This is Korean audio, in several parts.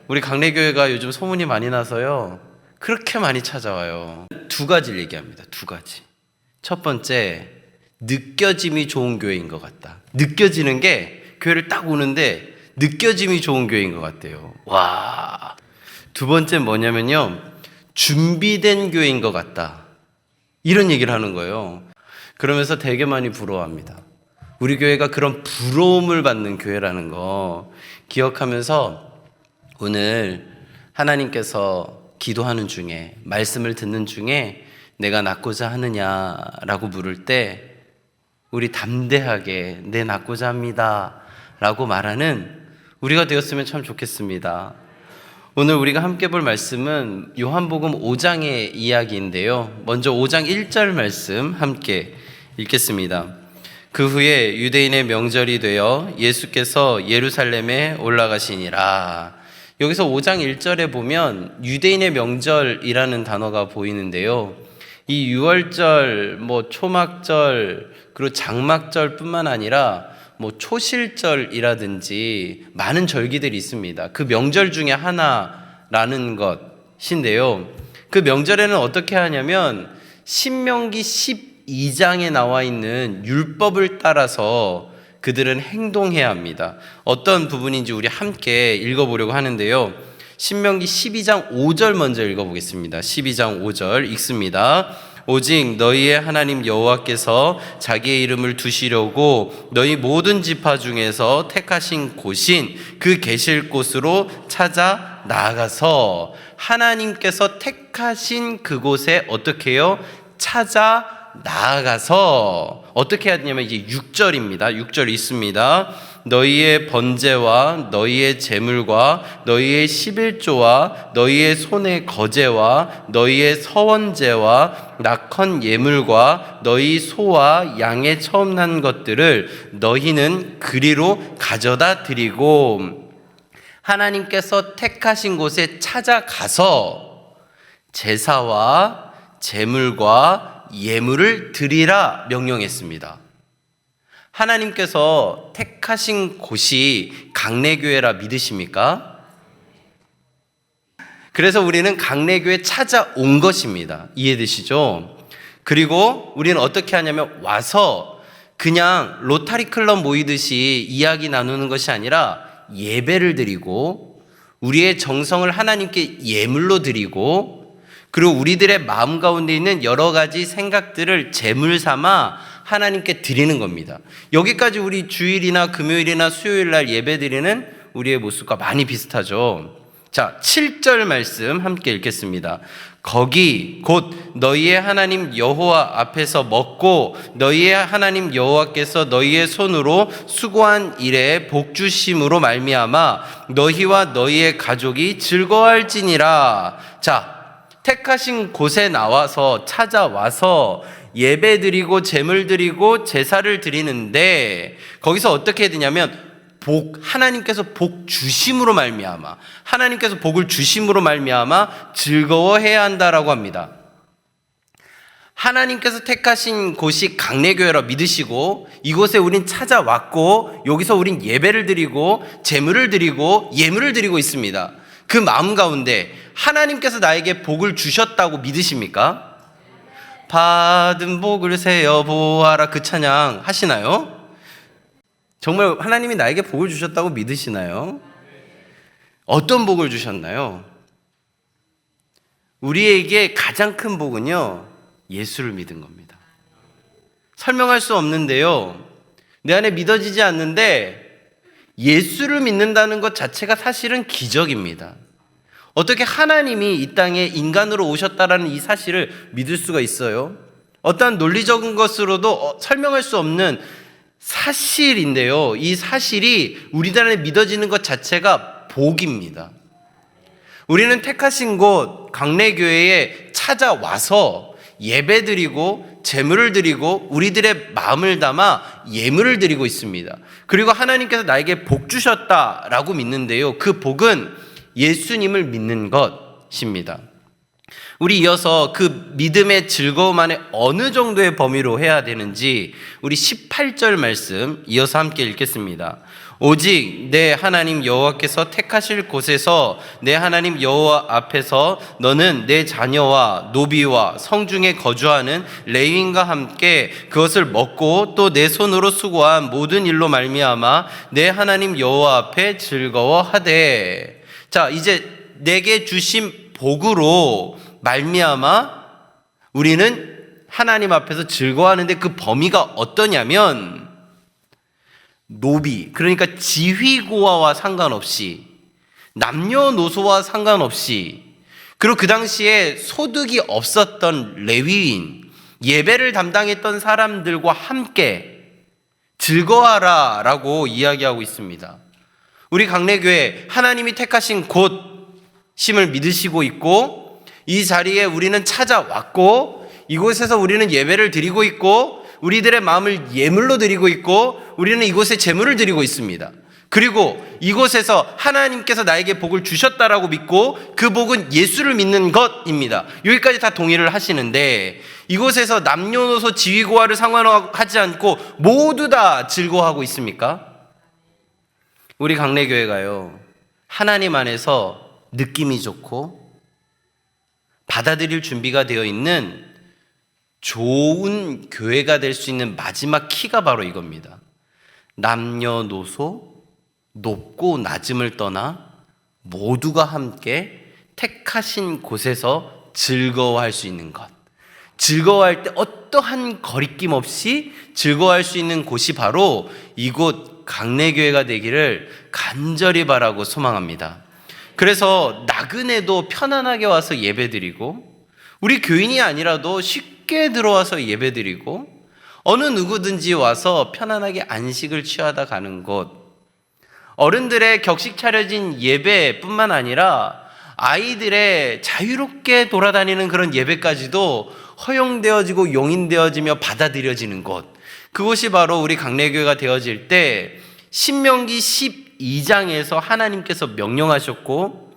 우리 강내교회가 요즘 소문이 많이 나서요. 그렇게 많이 찾아와요. 두 가지를 얘기합니다. 두 가지. 첫 번째, 느껴짐이 좋은 교회인 것 같다. 느껴지는 게 교회를 딱 오는데 느껴짐이 좋은 교회인 것 같아요. 와. 두 번째 뭐냐면요. 준비된 교회인 것 같다. 이런 얘기를 하는 거예요. 그러면서 되게 많이 부러워합니다. 우리 교회가 그런 부러움을 받는 교회라는 거 기억하면서 오늘 하나님께서 기도하는 중에, 말씀을 듣는 중에 내가 낫고자 하느냐라고 물을 때 우리 담대하게 네 낫고자 합니다 라고 말하는 우리가 되었으면 참 좋겠습니다. 오늘 우리가 함께 볼 말씀은 요한복음 5장의 이야기인데요. 먼저 5장 1절 말씀 함께 읽겠습니다. 그 후에 유대인의 명절이 되어 예수께서 예루살렘에 올라가시니라. 여기서 5장 1절에 보면 유대인의 명절이라는 단어가 보이는데요. 이 유월절, 초막절, 그리고 장막절 뿐만 아니라 초실절이라든지 많은 절기들이 있습니다. 그 명절 중에 하나라는 것인데요. 그 명절에는 어떻게 하냐면 신명기 12장에 나와 있는 율법을 따라서 그들은 행동해야 합니다. 어떤 부분인지 우리 함께 읽어보려고 하는데요. 신명기 12장 5절 먼저 읽어보겠습니다. 12장 5절 읽습니다. 오직 너희의 하나님 여호와께서 자기의 이름을 두시려고 너희 모든 지파 중에서 택하신 곳인 그 계실 곳으로 찾아 나아가서 하나님께서 택하신 그곳에 어떻게 해요? 찾아 나아가서 어떻게 해야 되냐면 이제 6절입니다. 6절 있습니다. 너희의 번제와 너희의 제물과 너희의 11조와 너희의 손의 거제와 너희의 서원제와 낙헌 예물과 너희 소와 양의 처음 난 것들을 너희는 그리로 가져다 드리고 하나님께서 택하신 곳에 찾아가서 제사와 제물과 예물을 드리라 명령했습니다. 하나님께서 택하신 곳이 강내교회라 믿으십니까? 그래서 우리는 강내교회 찾아온 것입니다. 이해되시죠? 그리고 우리는 어떻게 하냐면 와서 그냥 로타리 클럽 모이듯이 이야기 나누는 것이 아니라 예배를 드리고 우리의 정성을 하나님께 예물로 드리고 그리고 우리들의 마음 가운데 있는 여러 가지 생각들을 제물 삼아 하나님께 드리는 겁니다. 여기까지 우리 주일이나 금요일이나 수요일 날 예배 드리는 우리의 모습과 많이 비슷하죠. 자, 7절 말씀 함께 읽겠습니다. 거기 곧 너희의 하나님 여호와 앞에서 먹고 너희의 하나님 여호와께서 너희의 손으로 수고한 일에 복 주심으로 말미암아 너희와 너희의 가족이 즐거워할지니라. 자, 택하신 곳에 나와서 찾아와서 예배 드리고 제물 드리고 제사를 드리는데 거기서 어떻게 해야 되냐면 하나님께서 복 주심으로 말미암아 하나님께서 복을 주심으로 말미암아 즐거워해야 한다라고 합니다. 하나님께서 택하신 곳이 강내교회라 믿으시고 이곳에 우린 찾아왔고 여기서 우린 예배를 드리고 제물을 드리고 예물을 드리고 있습니다. 그 마음 가운데 하나님께서 나에게 복을 주셨다고 믿으십니까? 받은 복을 세어 보아라 그 찬양 하시나요? 정말 하나님이 나에게 복을 주셨다고 믿으시나요? 어떤 복을 주셨나요? 우리에게 가장 큰 복은요, 예수를 믿은 겁니다. 설명할 수 없는데요, 내 안에 믿어지지 않는데 예수를 믿는다는 것 자체가 사실은 기적입니다. 어떻게 하나님이 이 땅에 인간으로 오셨다라는 이 사실을 믿을 수가 있어요? 어떠한 논리적인 것으로도 설명할 수 없는 사실인데요. 이 사실이 우리들 안에 믿어지는 것 자체가 복입니다. 우리는 택하신 곳 강내교회에 찾아와서 예배드리고 제물을 드리고 우리들의 마음을 담아 예물을 드리고 있습니다. 그리고 하나님께서 나에게 복 주셨다라고 믿는데요. 그 복은 예수님을 믿는 것입니다. 우리 이어서 그 믿음의 즐거움 안에 어느 정도의 범위로 해야 되는지 우리 18절 말씀 이어서 함께 읽겠습니다. 오직 내 하나님 여호와께서 택하실 곳에서 내 하나님 여호와 앞에서 너는 내 자녀와 노비와 성중에 거주하는 레위인과 함께 그것을 먹고 또 내 손으로 수고한 모든 일로 말미암아 내 하나님 여호와 앞에 즐거워하되. 자, 이제 내게 주신 복으로 말미암아 우리는 하나님 앞에서 즐거워하는데 그 범위가 어떠냐면 노비, 그러니까 지휘고와와 상관없이, 남녀노소와 상관없이, 그리고 그 당시에 소득이 없었던 레위인, 예배를 담당했던 사람들과 함께 즐거워하라 라고 이야기하고 있습니다. 우리 강례교회 하나님이 택하신 곳임을 믿으시고 있고, 이 자리에 우리는 찾아왔고, 이곳에서 우리는 예배를 드리고 있고, 우리들의 마음을 예물로 드리고 있고, 우리는 이곳에 제물을 드리고 있습니다. 그리고 이곳에서 하나님께서 나에게 복을 주셨다라고 믿고 그 복은 예수를 믿는 것입니다. 여기까지 다 동의를 하시는데, 이곳에서 남녀노소 지위고하를 상관하지 않고 모두 다 즐거워하고 있습니까? 우리 강례교회가요, 하나님 안에서 느낌이 좋고 받아들일 준비가 되어 있는 좋은 교회가 될 수 있는 마지막 키가 바로 이겁니다. 남녀노소, 높고 낮음을 떠나 모두가 함께 택하신 곳에서 즐거워할 수 있는 것. 즐거워할 때 어떠한 거리낌 없이 즐거워할 수 있는 곳이 바로 이곳 강례교회가 되기를 간절히 바라고 소망합니다. 그래서 나그네도 편안하게 와서 예배드리고, 우리 교인이 아니라도 쉽게 들어와서 예배드리고, 어느 누구든지 와서 편안하게 안식을 취하다 가는 곳, 어른들의 격식 차려진 예배뿐만 아니라 아이들의 자유롭게 돌아다니는 그런 예배까지도 허용되어지고 용인되어지며 받아들여지는 곳, 그곳이 바로 우리 강례교회가 되어질 때 신명기 12장에서 하나님께서 명령하셨고,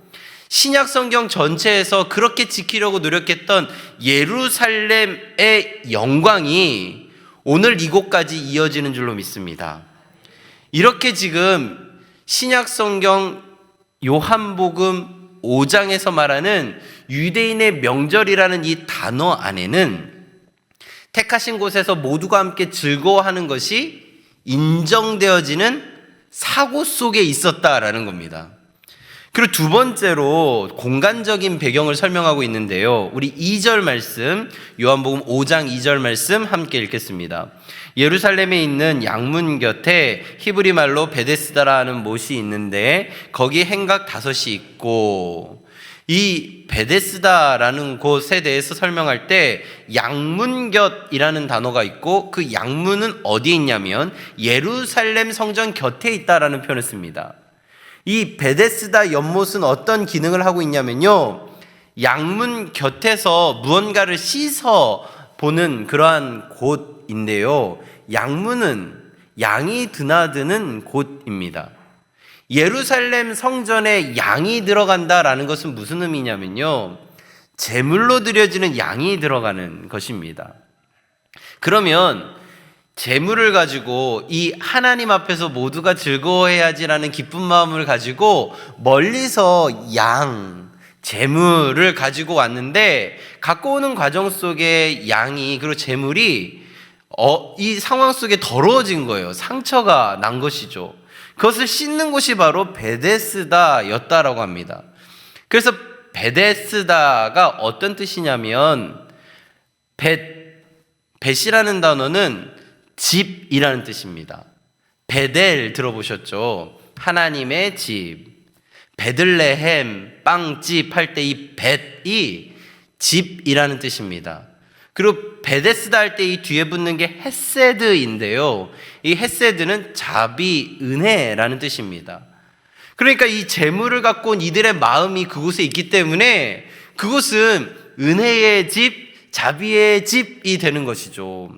신약성경 전체에서 그렇게 지키려고 노력했던 예루살렘의 영광이 오늘 이곳까지 이어지는 줄로 믿습니다. 이렇게 지금 신약성경 요한복음 5장에서 말하는 유대인의 명절이라는 이 단어 안에는 택하신 곳에서 모두가 함께 즐거워하는 것이 인정되어지는 사고 속에 있었다라는 겁니다. 그리고 두 번째로 공간적인 배경을 설명하고 있는데요, 우리 2절 말씀, 요한복음 5장 2절 말씀 함께 읽겠습니다. 예루살렘에 있는 양문 곁에 히브리 말로 베데스다라는 못이 있는데 거기 행각 5이 있고, 이 베데스다라는 곳에 대해서 설명할 때 양문곁이라는 단어가 있고, 그 양문은 어디에 있냐면 예루살렘 성전 곁에 있다라는 표현을 씁니다. 이 베데스다 연못은 어떤 기능을 하고 있냐면요, 양문 곁에서 무언가를 씻어 보는 그러한 곳인데요, 양문은 양이 드나드는 곳입니다. 예루살렘 성전에 양이 들어간다라는 것은 무슨 의미냐면요, 제물로 드려지는 양이 들어가는 것입니다. 그러면 제물을 가지고 이 하나님 앞에서 모두가 즐거워해야지라는 기쁜 마음을 가지고 멀리서 양, 제물을 가지고 왔는데, 갖고 오는 과정 속에 양이, 그리고 제물이 이 상황 속에 더러워진 거예요. 상처가 난 것이죠. 그것을 씻는 곳이 바로 베데스다였다라고 합니다. 그래서 베데스다가 어떤 뜻이냐면, 벳이라는 단어는 집이라는 뜻입니다. 베델 들어보셨죠? 하나님의 집. 베들레헴, 빵집 할 때 이 벳이 집이라는 뜻입니다. 그리고 베데스다 할 때 이 뒤에 붙는 게 헤세드인데요, 이 헤세드는 자비, 은혜라는 뜻입니다. 그러니까 이 재물을 갖고 온 이들의 마음이 그곳에 있기 때문에 그곳은 은혜의 집, 자비의 집이 되는 것이죠.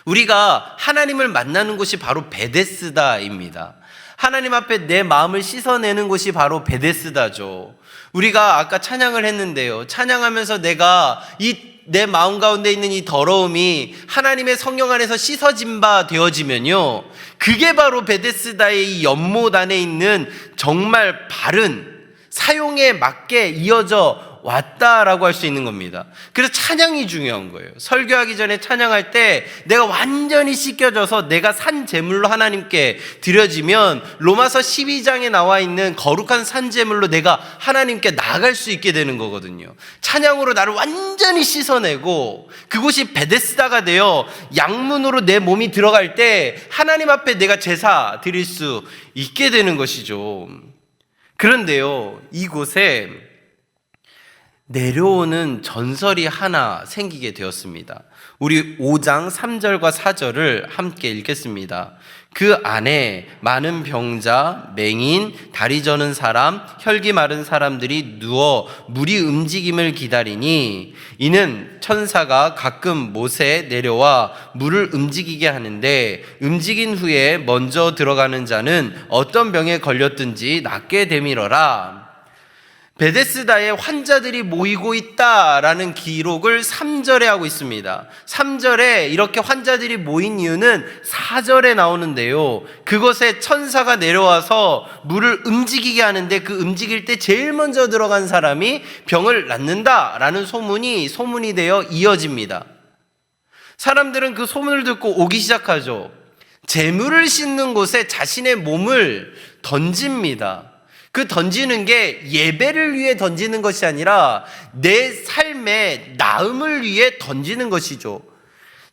우리가 하나님을 만나는 곳이 바로 베데스다입니다. 하나님 앞에 내 마음을 씻어내는 곳이 바로 베데스다죠. 우리가 아까 찬양을 했는데요. 찬양하면서 내가 내 마음 가운데 있는 이 더러움이 하나님의 성령 안에서 씻어진 바 되어지면요, 그게 바로 베데스다의 이 연못 안에 있는 정말 바른 사용에 맞게 이어져 왔다라고 할 수 있는 겁니다. 그래서 찬양이 중요한 거예요. 설교하기 전에 찬양할 때 내가 완전히 씻겨져서 내가 산 제물로 하나님께 드려지면 로마서 12장에 나와 있는 거룩한 산 제물로 내가 하나님께 나아갈 수 있게 되는 거거든요. 찬양으로 나를 완전히 씻어내고 그곳이 베데스다가 되어 양문으로 내 몸이 들어갈 때 하나님 앞에 내가 제사 드릴 수 있게 되는 것이죠. 그런데요, 이곳에 내려오는 전설이 하나 생기게 되었습니다. 우리 5장 3절과 4절을 함께 읽겠습니다. 그 안에 많은 병자, 맹인, 다리 저는 사람, 혈기 마른 사람들이 누워 물이 움직임을 기다리니 이는 천사가 가끔 못에 내려와 물을 움직이게 하는데 움직인 후에 먼저 들어가는 자는 어떤 병에 걸렸든지 낫게 되밀어라. 베데스다에 환자들이 모이고 있다라는 기록을 3절에 하고 있습니다. 3절에 이렇게 환자들이 모인 이유는 4절에 나오는데요. 그것에 천사가 내려와서 물을 움직이게 하는데 그 움직일 때 제일 먼저 들어간 사람이 병을 낫는다라는 소문이 되어 이어집니다. 사람들은 그 소문을 듣고 오기 시작하죠. 재물을 씻는 곳에 자신의 몸을 던집니다. 그 던지는 게 예배를 위해 던지는 것이 아니라 내 삶의 나음을 위해 던지는 것이죠.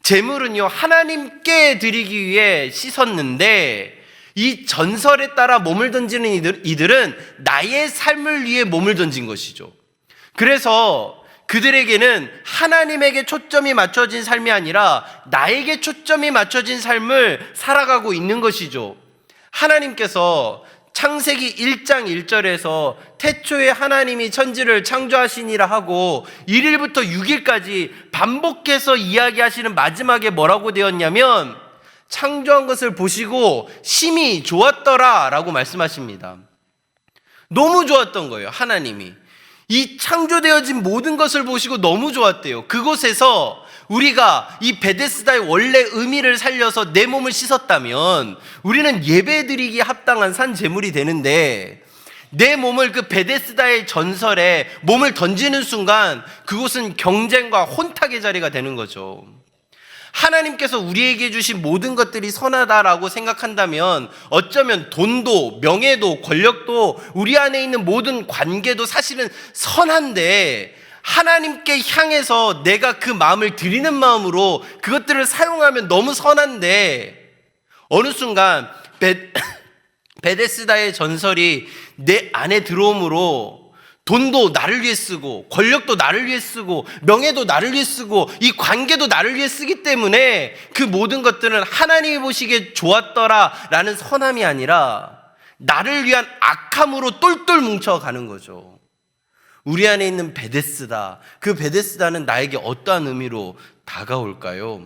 제물은요, 하나님께 드리기 위해 씻었는데 이 전설에 따라 몸을 던지는 이들은 나의 삶을 위해 몸을 던진 것이죠. 그래서 그들에게는 하나님에게 초점이 맞춰진 삶이 아니라 나에게 초점이 맞춰진 삶을 살아가고 있는 것이죠. 하나님께서 창세기 1장 1절에서 태초에 하나님이 천지를 창조하시니라 하고 1일부터 6일까지 반복해서 이야기하시는 마지막에 뭐라고 되었냐면 창조한 것을 보시고 심히 좋았더라 라고 말씀하십니다. 너무 좋았던 거예요. 하나님이 이 창조되어진 모든 것을 보시고 너무 좋았대요. 그곳에서 우리가 이 베데스다의 원래 의미를 살려서 내 몸을 씻었다면 우리는 예배드리기에 합당한 산 제물이 되는데 내 몸을 그 베데스다의 전설에 몸을 던지는 순간 그곳은 경쟁과 혼탁의 자리가 되는 거죠. 하나님께서 우리에게 주신 모든 것들이 선하다라고 생각한다면 어쩌면 돈도 명예도 권력도 우리 안에 있는 모든 관계도 사실은 선한데 하나님께 향해서 내가 그 마음을 드리는 마음으로 그것들을 사용하면 너무 선한데 어느 순간 베데스다의 전설이 내 안에 들어옴으로 돈도 나를 위해 쓰고 권력도 나를 위해 쓰고 명예도 나를 위해 쓰고 이 관계도 나를 위해 쓰기 때문에 그 모든 것들은 하나님이 보시기에 좋았더라라는 선함이 아니라 나를 위한 악함으로 똘똘 뭉쳐가는 거죠. 우리 안에 있는 베데스다, 그 베데스다는 나에게 어떠한 의미로 다가올까요?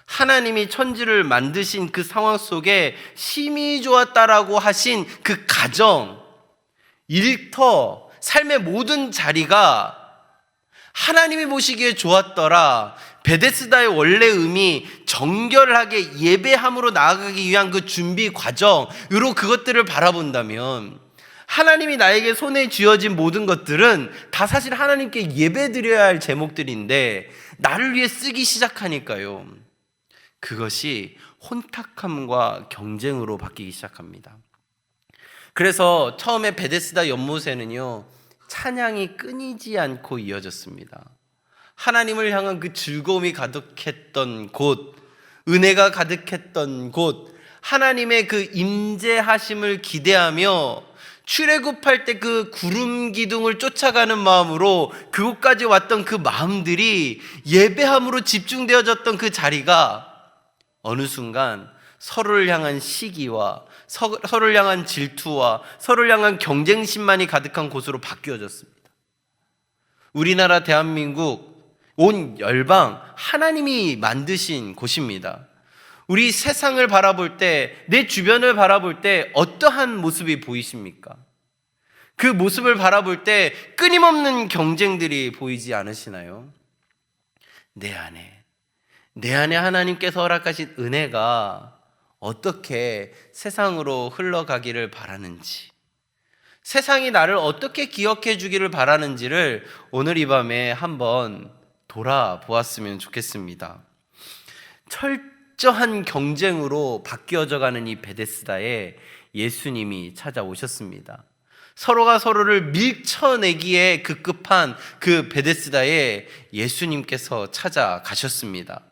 하나님이 천지를 만드신 그 상황 속에 심히 좋았다라고 하신 그 가정, 일터, 삶의 모든 자리가 하나님이 보시기에 좋았더라. 베데스다의 원래 의미, 정결하게 예배함으로 나아가기 위한 그 준비 과정으로 그것들을 바라본다면 하나님이 나에게 손에 쥐어진 모든 것들은 다 사실 하나님께 예배드려야 할 제목들인데 나를 위해 쓰기 시작하니까요, 그것이 혼탁함과 경쟁으로 바뀌기 시작합니다. 그래서 처음에 베데스다 연못에는요, 찬양이 끊이지 않고 이어졌습니다. 하나님을 향한 그 즐거움이 가득했던 곳, 은혜가 가득했던 곳, 하나님의 그 임재하심을 기대하며 출애굽할 때 그 구름 기둥을 쫓아가는 마음으로 그곳까지 왔던 그 마음들이 예배함으로 집중되어졌던 그 자리가 어느 순간 서로를 향한 시기와 서로를 향한 질투와 서로를 향한 경쟁심만이 가득한 곳으로 바뀌어졌습니다. 우리나라 대한민국 온 열방 하나님이 만드신 곳입니다. 우리 세상을 바라볼 때, 내 주변을 바라볼 때 어떠한 모습이 보이십니까? 그 모습을 바라볼 때 끊임없는 경쟁들이 보이지 않으시나요? 내 안에 하나님께서 허락하신 은혜가 어떻게 세상으로 흘러가기를 바라는지, 세상이 나를 어떻게 기억해 주기를 바라는지를 오늘 이 밤에 한번 돌아보았으면 좋겠습니다. 철저한 경쟁으로 바뀌어져 가는 이 베데스다에 예수님이 찾아오셨습니다. 서로가 서로를 밀쳐내기에 급급한 그 베데스다에 예수님께서 찾아가셨습니다.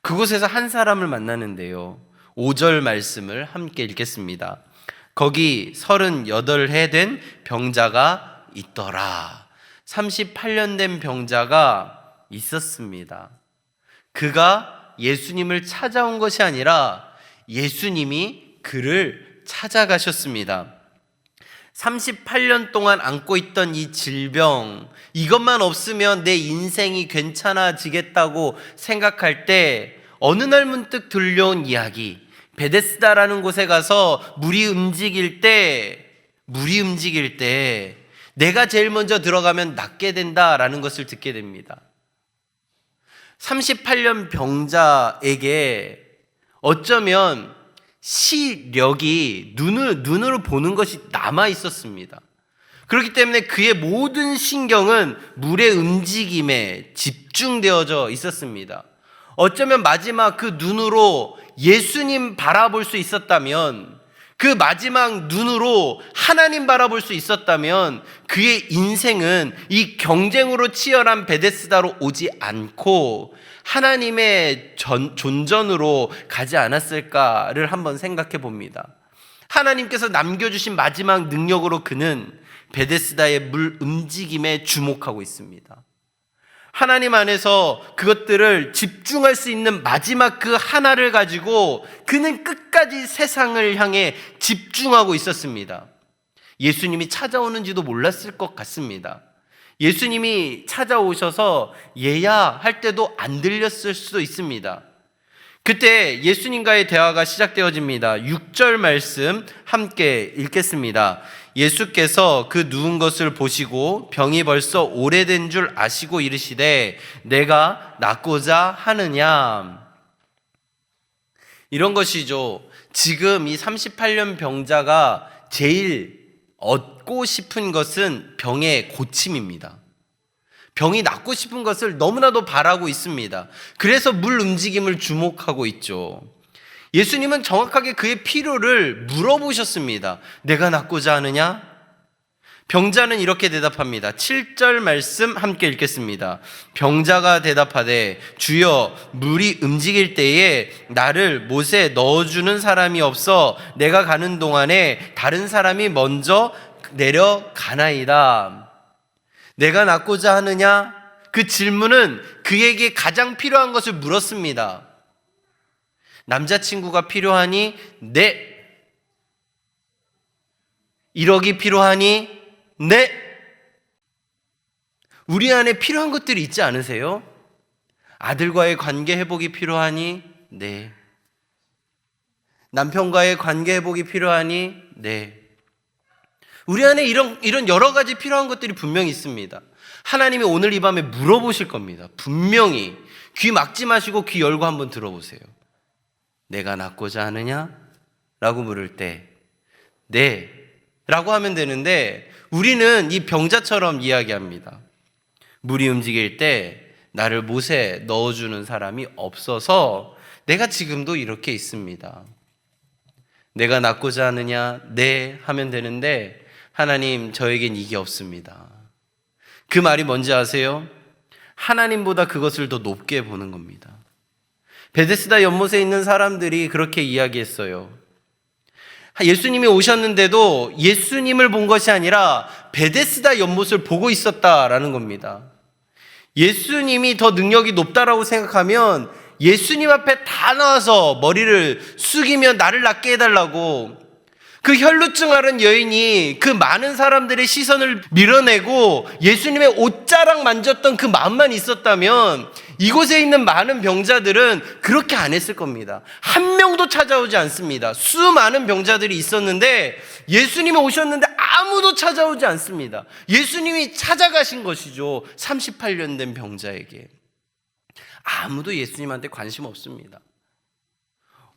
그곳에서 한 사람을 만나는데요, 5절 말씀을 함께 읽겠습니다. 거기 38해 된 병자가 있더라. 38년 된 병자가 있었습니다. 그가 예수님을 찾아온 것이 아니라 예수님이 그를 찾아가셨습니다. 38년 동안 안고 있던 이 질병, 이것만 없으면 내 인생이 괜찮아지겠다고 생각할 때 어느 날 문득 들려온 이야기, 베데스다라는 곳에 가서 물이 움직일 때 내가 제일 먼저 들어가면 낫게 된다라는 것을 듣게 됩니다. 38년 병자에게 어쩌면 시력이 눈으로 보는 것이 남아 있었습니다. 그렇기 때문에 그의 모든 신경은 물의 움직임에 집중되어져 있었습니다. 어쩌면 마지막 그 눈으로 예수님 바라볼 수 있었다면, 그 마지막 눈으로 하나님 바라볼 수 있었다면 그의 인생은 이 경쟁으로 치열한 베데스다로 오지 않고 하나님의 존전으로 가지 않았을까를 한번 생각해 봅니다. 하나님께서 남겨주신 마지막 능력으로 그는 베데스다의 물 움직임에 주목하고 있습니다. 하나님 안에서 그것들을 집중할 수 있는 마지막 그 하나를 가지고 그는 끝까지 세상을 향해 집중하고 있었습니다. 예수님이 찾아오는지도 몰랐을 것 같습니다. 예수님이 찾아오셔서 얘야 할 때도 안 들렸을 수도 있습니다. 그때 예수님과의 대화가 시작되어집니다. 6절 말씀 함께 읽겠습니다. 예수께서 그 누운 것을 보시고 병이 벌써 오래된 줄 아시고 이르시되 내가 낫고자 하느냐. 이런 것이죠. 지금 이 38년 병자가 제일 얻고 싶은 것은 병의 고침입니다. 병이 낫고 싶은 것을 너무나도 바라고 있습니다. 그래서 물 움직임을 주목하고 있죠. 예수님은 정확하게 그의 필요를 물어보셨습니다. 내가 낫고자 하느냐? 병자는 이렇게 대답합니다. 7절 말씀 함께 읽겠습니다. 병자가 대답하되 주여 물이 움직일 때에 나를 못에 넣어주는 사람이 없어 내가 가는 동안에 다른 사람이 먼저 내려가나이다. 내가 낫고자 하느냐? 그 질문은 그에게 가장 필요한 것을 물었습니다. 남자친구가 필요하니? 네. 1억이 필요하니? 네. 우리 안에 필요한 것들이 있지 않으세요? 아들과의 관계 회복이 필요하니? 네. 남편과의 관계 회복이 필요하니? 네. 우리 안에 이런 여러 가지 필요한 것들이 분명히 있습니다. 하나님이 오늘 이 밤에 물어보실 겁니다. 분명히. 귀 막지 마시고 귀 열고 한번 들어보세요. 내가 낫고자 하느냐? 라고 물을 때 네 라고 하면 되는데 우리는 이 병자처럼 이야기합니다. 물이 움직일 때 나를 못에 넣어주는 사람이 없어서 내가 지금도 이렇게 있습니다. 내가 낫고자 하느냐? 네 하면 되는데 하나님 저에겐 이게 없습니다. 그 말이 뭔지 아세요? 하나님보다 그것을 더 높게 보는 겁니다. 베데스다 연못에 있는 사람들이 그렇게 이야기했어요. 예수님이 오셨는데도 예수님을 본 것이 아니라 베데스다 연못을 보고 있었다라는 겁니다. 예수님이 더 능력이 높다라고 생각하면 예수님 앞에 다 나와서 머리를 숙이며 나를 낫게 해달라고, 그 혈루증 앓은 여인이 그 많은 사람들의 시선을 밀어내고 예수님의 옷자락 만졌던 그 마음만 있었다면 이곳에 있는 많은 병자들은 그렇게 안 했을 겁니다. 한 명도 찾아오지 않습니다. 수많은 병자들이 있었는데 예수님이 오셨는데 아무도 찾아오지 않습니다. 예수님이 찾아가신 것이죠. 38년 된 병자에게. 아무도 예수님한테 관심 없습니다.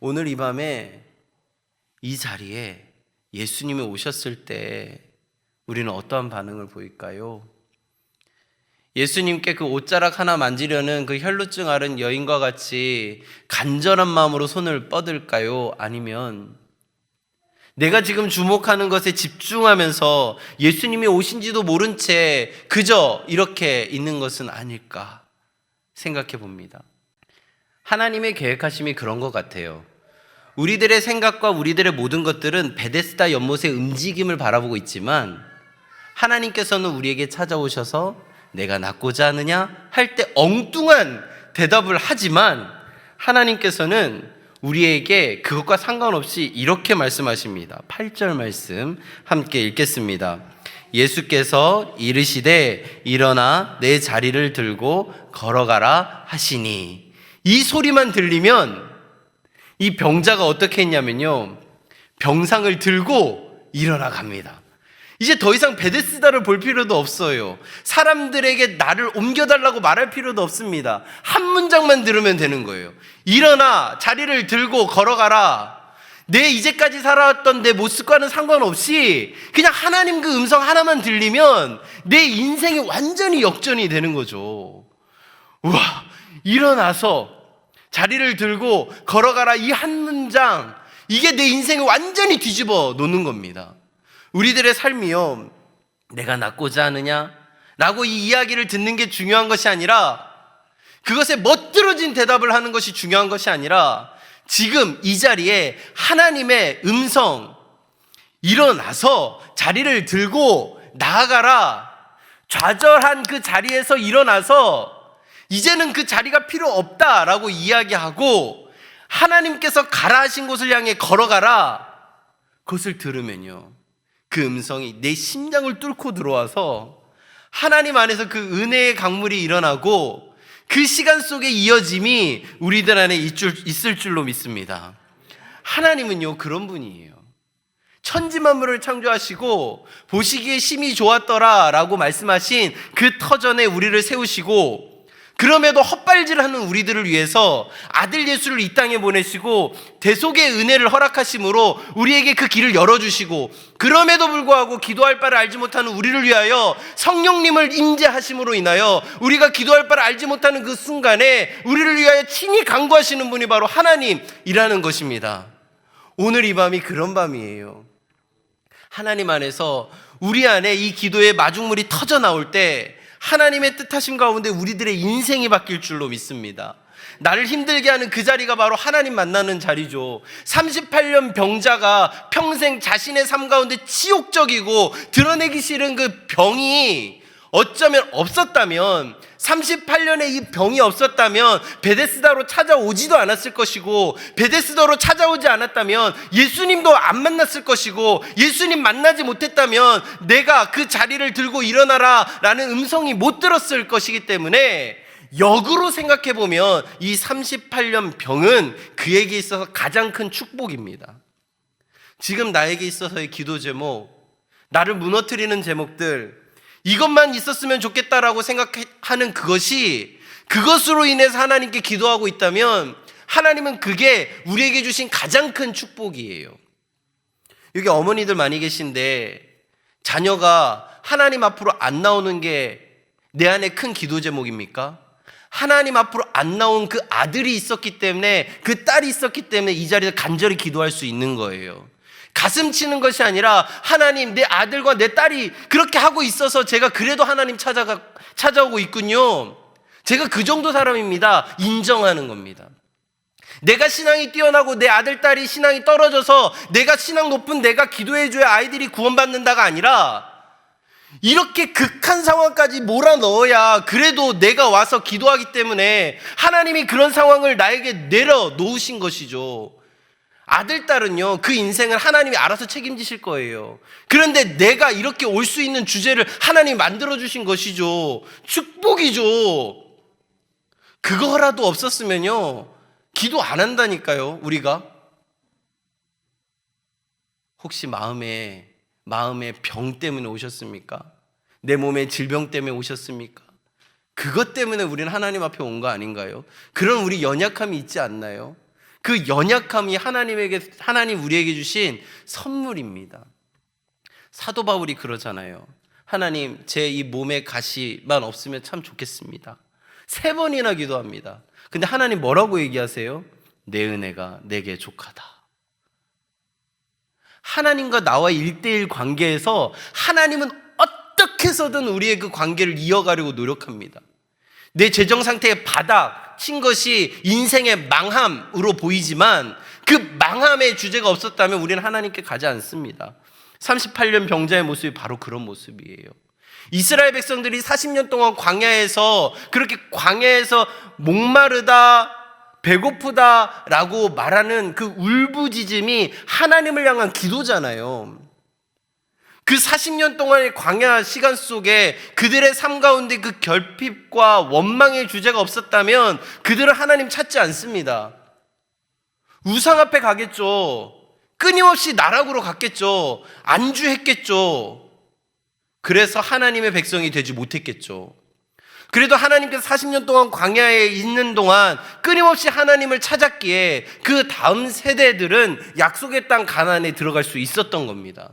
오늘 이 밤에 이 자리에 예수님이 오셨을 때 우리는 어떠한 반응을 보일까요? 예수님께 그 옷자락 하나 만지려는 그 혈루증 앓은 여인과 같이 간절한 마음으로 손을 뻗을까요? 아니면 내가 지금 주목하는 것에 집중하면서 예수님이 오신지도 모른 채 그저 이렇게 있는 것은 아닐까 생각해 봅니다. 하나님의 계획하심이 그런 것 같아요. 우리들의 생각과 우리들의 모든 것들은 베데스다 연못의 움직임을 바라보고 있지만 하나님께서는 우리에게 찾아오셔서 내가 낫고자 하느냐 할 때 엉뚱한 대답을 하지만 하나님께서는 우리에게 그것과 상관없이 이렇게 말씀하십니다. 8절 말씀 함께 읽겠습니다. 예수께서 이르시되 일어나 내 자리를 들고 걸어가라 하시니, 이 소리만 들리면 이 병자가 어떻게 했냐면요, 병상을 들고 일어나 갑니다. 이제 더 이상 베데스다를 볼 필요도 없어요. 사람들에게 나를 옮겨달라고 말할 필요도 없습니다. 한 문장만 들으면 되는 거예요. 일어나 자리를 들고 걸어가라. 내 이제까지 살아왔던 내 모습과는 상관없이 그냥 하나님 그 음성 하나만 들리면 내 인생이 완전히 역전이 되는 거죠. 우와, 일어나서 자리를 들고 걸어가라, 이 한 문장, 이게 내 인생을 완전히 뒤집어 놓는 겁니다. 우리들의 삶이요, 내가 낫고자 하느냐 라고 이 이야기를 듣는 게 중요한 것이 아니라, 그것에 멋들어진 대답을 하는 것이 중요한 것이 아니라, 지금 이 자리에 하나님의 음성, 일어나서 자리를 들고 나아가라, 좌절한 그 자리에서 일어나서 이제는 그 자리가 필요 없다라고 이야기하고 하나님께서 가라 하신 곳을 향해 걸어가라, 그것을 들으면요, 그 음성이 내 심장을 뚫고 들어와서 하나님 안에서 그 은혜의 강물이 일어나고 그 시간 속의 이어짐이 우리들 안에 있을 줄로 믿습니다. 하나님은요, 그런 분이에요. 천지만물을 창조하시고 보시기에 심히 좋았더라 라고 말씀하신 그 터전에 우리를 세우시고, 그럼에도 헛발질하는 우리들을 위해서 아들 예수를 이 땅에 보내시고 대속의 은혜를 허락하심으로 우리에게 그 길을 열어주시고, 그럼에도 불구하고 기도할 바를 알지 못하는 우리를 위하여 성령님을 임재하심으로 인하여 우리가 기도할 바를 알지 못하는 그 순간에 우리를 위하여 친히 간구하시는 분이 바로 하나님이라는 것입니다. 오늘 이 밤이 그런 밤이에요. 하나님 안에서 우리 안에 이 기도의 마중물이 터져 나올 때 하나님의 뜻하심 가운데 우리들의 인생이 바뀔 줄로 믿습니다. 나를 힘들게 하는 그 자리가 바로 하나님 만나는 자리죠. 38년 병자가 평생 자신의 삶 가운데 치욕적이고 드러내기 싫은 그 병이 어쩌면 없었다면, 38년의 이 병이 없었다면 베데스다로 찾아오지도 않았을 것이고, 베데스다로 찾아오지 않았다면 예수님도 안 만났을 것이고, 예수님 만나지 못했다면 내가 그 자리를 들고 일어나라 라는 음성이 못 들었을 것이기 때문에, 역으로 생각해보면 이 38년 병은 그에게 있어서 가장 큰 축복입니다. 지금 나에게 있어서의 기도 제목, 나를 무너뜨리는 제목들, 이것만 있었으면 좋겠다라고 생각하는 그것으로 인해서 하나님께 기도하고 있다면 하나님은 그게 우리에게 주신 가장 큰 축복이에요. 여기 어머니들 많이 계신데 자녀가 하나님 앞으로 안 나오는 게 내 안에 큰 기도 제목입니까? 하나님 앞으로 안 나온 그 아들이 있었기 때문에, 그 딸이 있었기 때문에 이 자리에서 간절히 기도할 수 있는 거예요. 가슴 치는 것이 아니라, 하나님, 내 아들과 내 딸이 그렇게 하고 있어서 제가 그래도 하나님 찾아오고 있군요. 제가 그 정도 사람입니다. 인정하는 겁니다. 내가 신앙이 뛰어나고 내 아들, 딸이 신앙이 떨어져서 내가 신앙 높은 내가 기도해줘야 아이들이 구원받는다가 아니라, 이렇게 극한 상황까지 몰아넣어야 그래도 내가 와서 기도하기 때문에 하나님이 그런 상황을 나에게 내려놓으신 것이죠. 아들, 딸은요, 그 인생을 하나님이 알아서 책임지실 거예요. 그런데 내가 이렇게 올 수 있는 주제를 하나님이 만들어주신 것이죠. 축복이죠. 그거라도 없었으면요, 기도 안 한다니까요, 우리가. 혹시 마음에 병 때문에 오셨습니까? 내 몸에 질병 때문에 오셨습니까? 그것 때문에 우리는 하나님 앞에 온 거 아닌가요? 그런 우리 연약함이 있지 않나요? 그 연약함이 하나님 우리에게 주신 선물입니다. 사도 바울이 그러잖아요. 하나님, 제 이 몸에 가시만 없으면 참 좋겠습니다. 3번이나 기도합니다. 근데 하나님 뭐라고 얘기하세요? 내 은혜가 내게 족하다. 하나님과 나와 1대1 관계에서 하나님은 어떻게 해서든 우리의 그 관계를 이어가려고 노력합니다. 내 재정 상태의 바닥 친 것이 인생의 망함으로 보이지만 그 망함의 주제가 없었다면 우리는 하나님께 가지 않습니다. 38년 병자의 모습이 바로 그런 모습이에요. 이스라엘 백성들이 40년 동안 광야에서 그렇게 광야에서 목마르다, 배고프다라고 말하는 그 울부짖음이 하나님을 향한 기도잖아요. 그 40년 동안의 광야 시간 속에 그들의 삶 가운데 그 결핍과 원망의 주제가 없었다면 그들은 하나님 찾지 않습니다. 우상 앞에 가겠죠. 끊임없이 나락으로 갔겠죠. 안주했겠죠. 그래서 하나님의 백성이 되지 못했겠죠. 그래도 하나님께서 40년 동안 광야에 있는 동안 끊임없이 하나님을 찾았기에 그 다음 세대들은 약속의 땅 가나안에 들어갈 수 있었던 겁니다.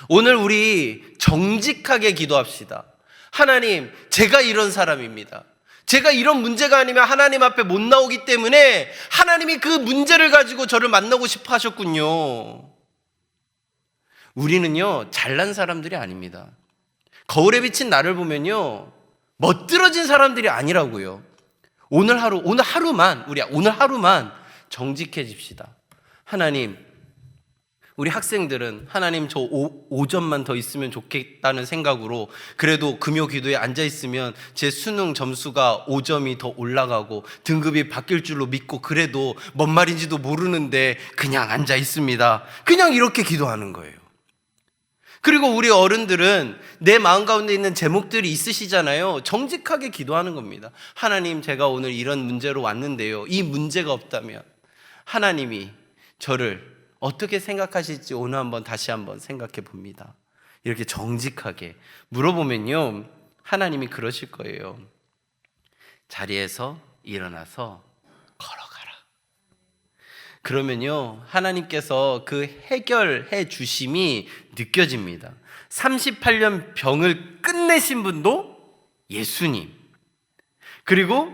오늘 우리 정직하게 기도합시다. 하나님, 제가 이런 사람입니다. 제가 이런 문제가 아니면 하나님 앞에 못 나오기 때문에 하나님이 그 문제를 가지고 저를 만나고 싶어 하셨군요. 우리는요, 잘난 사람들이 아닙니다. 거울에 비친 나를 보면요, 멋들어진 사람들이 아니라고요. 오늘 하루만 정직해집시다. 하나님, 우리 학생들은 하나님 저 5점만 더 있으면 좋겠다는 생각으로 그래도 금요 기도에 앉아 있으면 제 수능 점수가 5점이 더 올라가고 등급이 바뀔 줄로 믿고 그래도 뭔 말인지도 모르는데 그냥 앉아 있습니다. 그냥 이렇게 기도하는 거예요. 그리고 우리 어른들은 내 마음 가운데 있는 제목들이 있으시잖아요. 정직하게 기도하는 겁니다. 하나님, 제가 오늘 이런 문제로 왔는데요, 이 문제가 없다면 하나님이 저를 어떻게 생각하실지 오늘 다시 한번 생각해 봅니다. 이렇게 정직하게 물어보면요, 하나님이 그러실 거예요. 자리에서 일어나서 걸어가라. 그러면요, 하나님께서 그 해결해 주심이 느껴집니다. 38년 병을 끝내신 분도 예수님, 그리고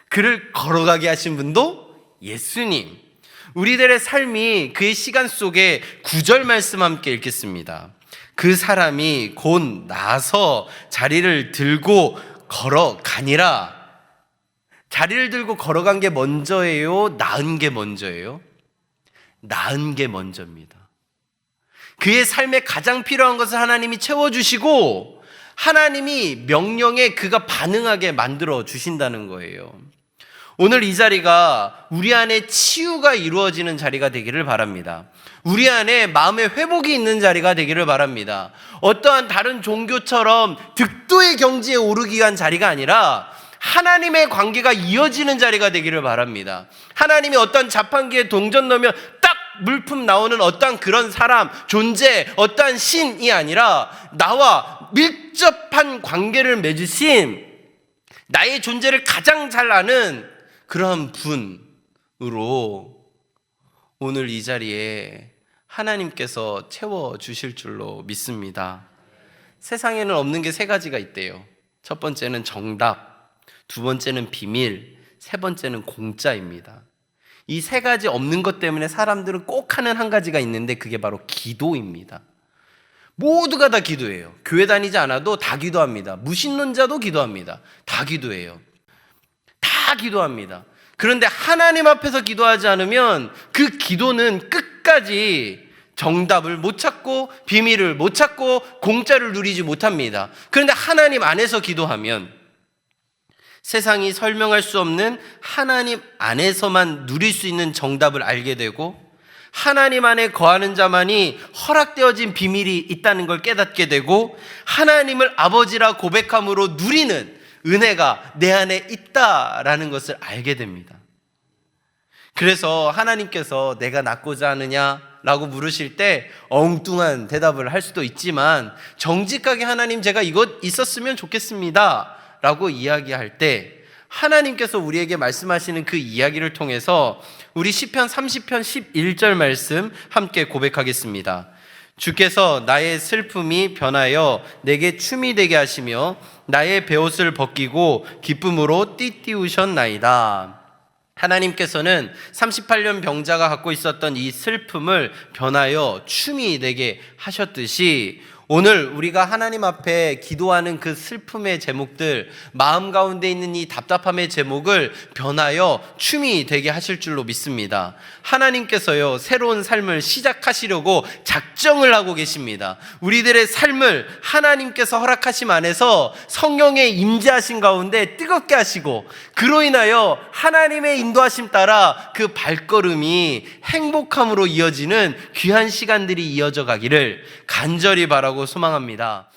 그를 걸어가게 하신 분도 예수님. 우리들의 삶이 그의 시간 속에 9절 말씀 함께 읽겠습니다. 그 사람이 곧 나서 자리를 들고 걸어가니라. 자리를 들고 걸어간 게 먼저예요? 나은 게 먼저예요? 나은 게 먼저입니다. 그의 삶에 가장 필요한 것을 하나님이 채워주시고 하나님이 명령에 그가 반응하게 만들어 주신다는 거예요. 오늘 이 자리가 우리 안에 치유가 이루어지는 자리가 되기를 바랍니다. 우리 안에 마음의 회복이 있는 자리가 되기를 바랍니다. 어떠한 다른 종교처럼 득도의 경지에 오르기 위한 자리가 아니라 하나님의 관계가 이어지는 자리가 되기를 바랍니다. 하나님이 어떤 자판기에 동전 넣으면 딱 물품 나오는 어떠한 그런 사람, 존재, 어떠한 신이 아니라 나와 밀접한 관계를 맺으신 나의 존재를 가장 잘 아는 그러한 분으로 오늘 이 자리에 하나님께서 채워주실 줄로 믿습니다. 세상에는 없는 게 3가지가 있대요. 첫 번째는 정답, 두 번째는 비밀, 세 번째는 공짜입니다. 이 3가지 없는 것 때문에 사람들은 꼭 하는 한 가지가 있는데 그게 바로 기도입니다. 모두가 다 기도해요. 교회 다니지 않아도 다 기도합니다. 무신론자도 기도합니다. 다 기도해요. 다 기도합니다. 그런데 하나님 앞에서 기도하지 않으면 그 기도는 끝까지 정답을 못 찾고 비밀을 못 찾고 공짜를 누리지 못합니다. 그런데 하나님 안에서 기도하면 세상이 설명할 수 없는 하나님 안에서만 누릴 수 있는 정답을 알게 되고 하나님 안에 거하는 자만이 허락되어진 비밀이 있다는 걸 깨닫게 되고 하나님을 아버지라 고백함으로 누리는 은혜가 내 안에 있다라는 것을 알게 됩니다. 그래서 하나님께서 내가 낳고자 하느냐라고 물으실 때 엉뚱한 대답을 할 수도 있지만 정직하게 하나님 제가 이것 있었으면 좋겠습니다 라고 이야기할 때 하나님께서 우리에게 말씀하시는 그 이야기를 통해서 우리 시편 30편 11절 말씀 함께 고백하겠습니다. 주께서 나의 슬픔이 변하여 내게 춤이 되게 하시며 나의 베옷을 벗기고 기쁨으로 띠띠우셨나이다. 하나님께서는 38년 병자가 갖고 있었던 이 슬픔을 변하여 춤이 되게 하셨듯이 오늘 우리가 하나님 앞에 기도하는 그 슬픔의 제목들, 마음 가운데 있는 이 답답함의 제목을 변하여 춤이 되게 하실 줄로 믿습니다. 하나님께서요, 새로운 삶을 시작하시려고 작정을 하고 계십니다. 우리들의 삶을 하나님께서 허락하심 안에서 성령의 임재하신 가운데 뜨겁게 하시고 그로 인하여 하나님의 인도하심 따라 그 발걸음이 행복함으로 이어지는 귀한 시간들이 이어져 가기를 간절히 바라고 소망합니다.